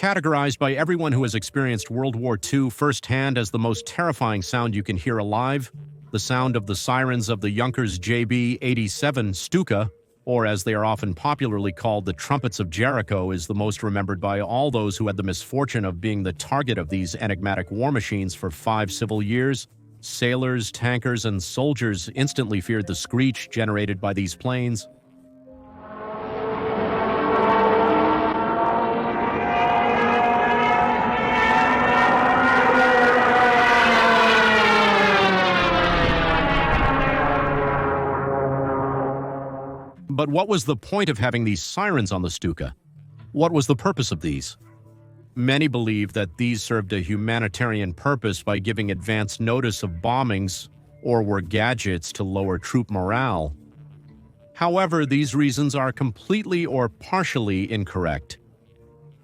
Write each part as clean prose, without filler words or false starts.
categorized by everyone who has experienced World War II firsthand as the most terrifying sound you can hear alive. The sound of the sirens of the Junkers JB-87 Stuka, or as they are often popularly called, the trumpets of Jericho, is the most remembered by all those who had the misfortune of being the target of these enigmatic war machines for 5 civil years. Sailors, tankers, and soldiers instantly feared the screech generated by these planes. But what was the point of having these sirens on the Stuka? What was the purpose of these? Many believe that these served a humanitarian purpose by giving advance notice of bombings or were gadgets to lower troop morale. However, these reasons are completely or partially incorrect.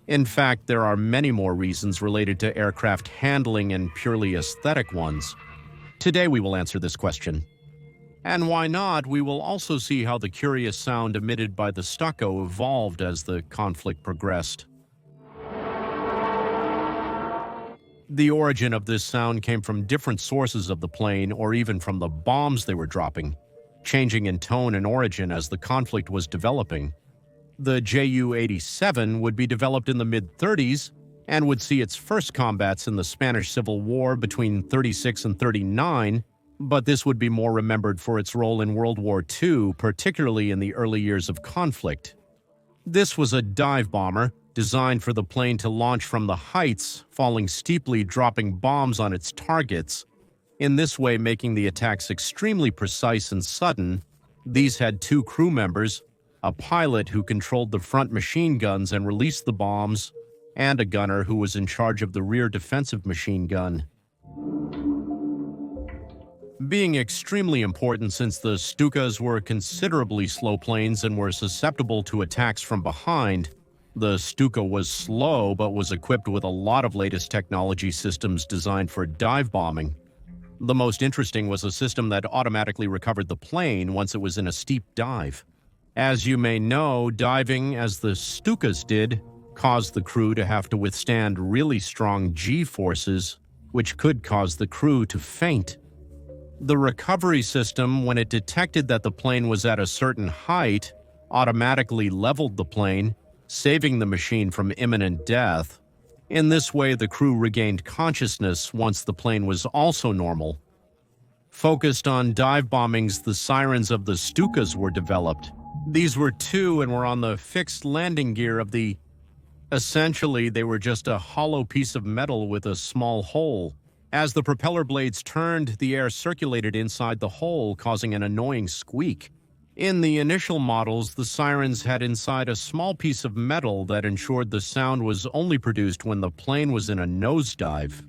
In fact, there are many more reasons related to aircraft handling and purely aesthetic ones. Today we will answer this question. And why not, we will also see how the curious sound emitted by the Stuka evolved as the conflict progressed. The origin of this sound came from different sources of the plane or even from the bombs they were dropping, changing in tone and origin as the conflict was developing. The Ju-87 would be developed in the mid-30s and would see its first combats in the Spanish Civil War between 36 and 39, but this would be more remembered for its role in World War II, particularly in the early years of conflict. This was a dive bomber, designed for the plane to launch from the heights, falling steeply, dropping bombs on its targets, in this way making the attacks extremely precise and sudden. These had 2 crew members, a pilot who controlled the front machine guns and released the bombs, and a gunner who was in charge of the rear defensive machine gun. Being extremely important since the Stukas were considerably slow planes and were susceptible to attacks from behind, the Stuka was slow but was equipped with a lot of latest technology systems designed for dive bombing. The most interesting was a system that automatically recovered the plane once it was in a steep dive. As you may know, diving, as the Stukas did, caused the crew to have to withstand really strong G-forces, which could cause the crew to faint. The recovery system, when it detected that the plane was at a certain height, automatically leveled the plane, saving the machine from imminent death. In this way, the crew regained consciousness once the plane was also normal. Focused on dive bombings, the sirens of the Stukas were developed. These were 2 and were on the fixed landing gear of the... Essentially, they were just a hollow piece of metal with a small hole. As the propeller blades turned, the air circulated inside the hole, causing an annoying squeak. In the initial models, the sirens had inside a small piece of metal that ensured the sound was only produced when the plane was in a nosedive.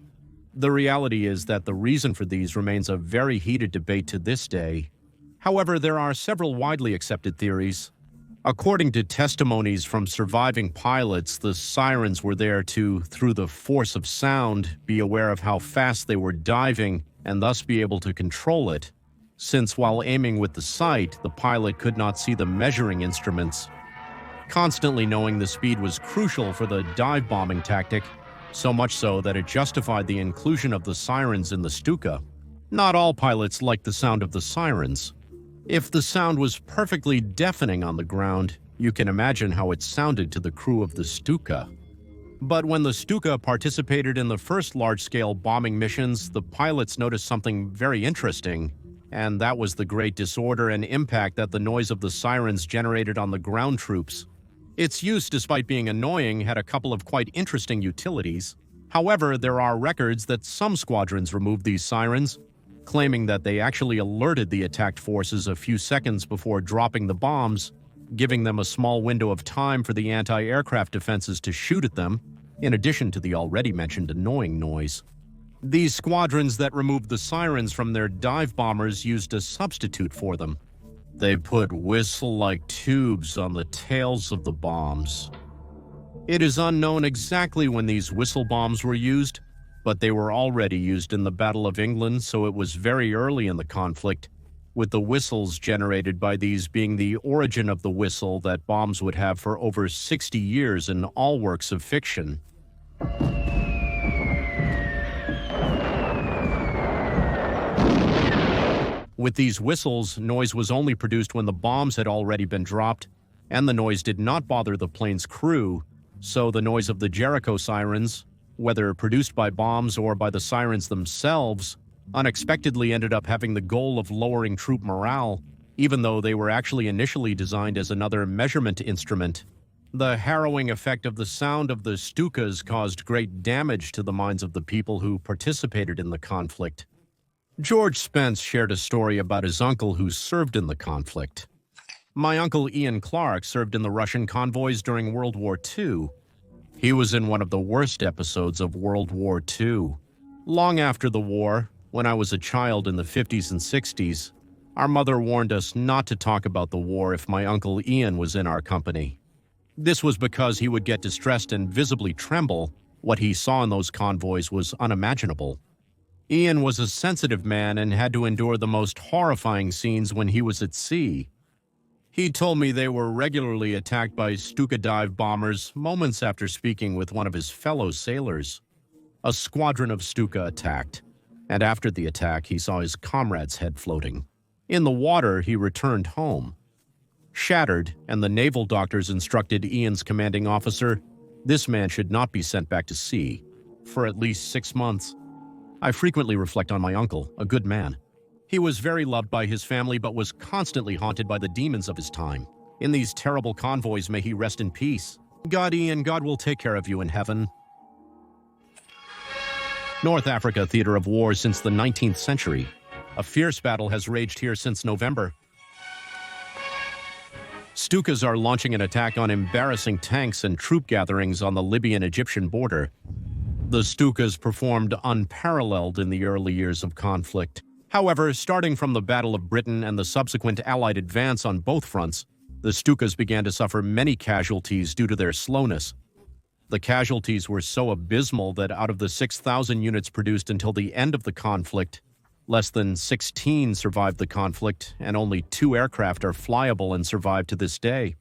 The reality is that the reason for these remains a very heated debate to this day. However, there are several widely accepted theories. According to testimonies from surviving pilots, the sirens were there to, through the force of sound, be aware of how fast they were diving and thus be able to control it, since while aiming with the sight, the pilot could not see the measuring instruments. Constantly knowing the speed was crucial for the dive bombing tactic, so much so that it justified the inclusion of the sirens in the Stuka. Not all pilots liked the sound of the sirens. If the sound was perfectly deafening on the ground, you can imagine how it sounded to the crew of the Stuka. But when the Stuka participated in the first large-scale bombing missions, the pilots noticed something very interesting, and that was the great disorder and impact that the noise of the sirens generated on the ground troops. Its use, despite being annoying, had a couple of quite interesting utilities. However, there are records that some squadrons removed these sirens, claiming that they actually alerted the attacked forces a few seconds before dropping the bombs, giving them a small window of time for the anti-aircraft defenses to shoot at them, in addition to the already mentioned annoying noise. These squadrons that removed the sirens from their dive bombers used a substitute for them. They put whistle-like tubes on the tails of the bombs. It is unknown exactly when these whistle bombs were used, but they were already used in the Battle of England, so it was very early in the conflict, with the whistles generated by these being the origin of the whistle that bombs would have for over 60 years in all works of fiction. With these whistles, noise was only produced when the bombs had already been dropped, and the noise did not bother the plane's crew, so the noise of the Jericho sirens, whether produced by bombs or by the sirens themselves, unexpectedly ended up having the goal of lowering troop morale, even though they were actually initially designed as another measurement instrument. The harrowing effect of the sound of the Stukas caused great damage to the minds of the people who participated in the conflict. George Spence shared a story about his uncle who served in the conflict. My uncle Ian Clark served in the Russian convoys during World War II. He was in one of the worst episodes of World War II. Long after the war, when I was a child in the 50s and 60s, our mother warned us not to talk about the war if my uncle Ian was in our company. This was because he would get distressed and visibly tremble. What he saw in those convoys was unimaginable. Ian was a sensitive man and had to endure the most horrifying scenes when he was at sea. He told me they were regularly attacked by Stuka dive bombers moments after speaking with one of his fellow sailors. A squadron of Stuka attacked, and after the attack he saw his comrade's head floating. In the water, he returned home. Shattered, and the naval doctors instructed Ian's commanding officer, this man should not be sent back to sea for at least 6 months. I frequently reflect on my uncle, a good man. He was very loved by his family but was constantly haunted by the demons of his time. In these terrible convoys, may he rest in peace. God, Ian, God will take care of you in heaven. North Africa, theater of war since the 19th century. A fierce battle has raged here since November. Stukas are launching an attack on embarrassing tanks and troop gatherings on the Libyan-Egyptian border. The Stukas performed unparalleled in the early years of conflict. However, starting from the Battle of Britain and the subsequent Allied advance on both fronts, the Stukas began to suffer many casualties due to their slowness. The casualties were so abysmal that out of the 6,000 units produced until the end of the conflict, less than 16 survived the conflict, and only 2 aircraft are flyable and survive to this day.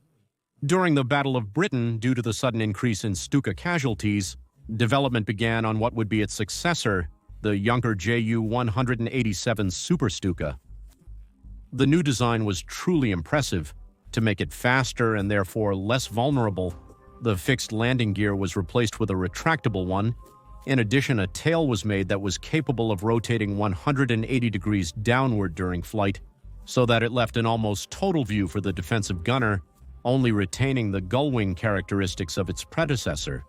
During the Battle of Britain, due to the sudden increase in Stuka casualties, development began on what would be its successor, the younger Ju-187 Super Stuka. The new design was truly impressive. To make it faster and therefore less vulnerable, the fixed landing gear was replaced with a retractable one. In addition, a tail was made that was capable of rotating 180 degrees downward during flight, so that it left an almost total view for the defensive gunner, only retaining the gull-wing characteristics of its predecessor.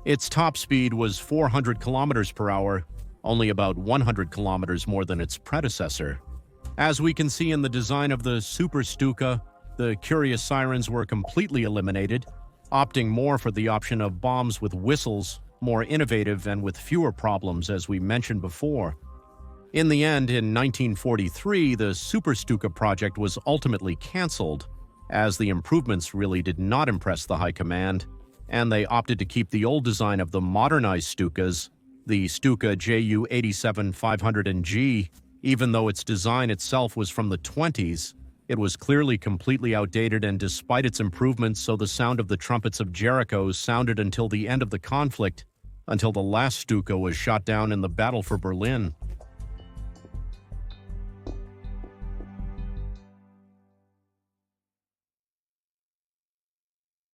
Its top speed was 400 kilometers per hour, only about 100 kilometers more than its predecessor. As we can see in the design of the Super Stuka, the curious sirens were completely eliminated, opting more for the option of bombs with whistles, more innovative and with fewer problems, as we mentioned before. In the end, in 1943, the Super Stuka project was ultimately canceled, as the improvements really did not impress the high command, and they opted to keep the old design of the modernized Stukas, the Stuka Ju-87-500NG. Even though its design itself was from the 20s, it was clearly completely outdated, and despite its improvements, so the sound of the trumpets of Jericho sounded until the end of the conflict, until the last Stuka was shot down in the battle for Berlin.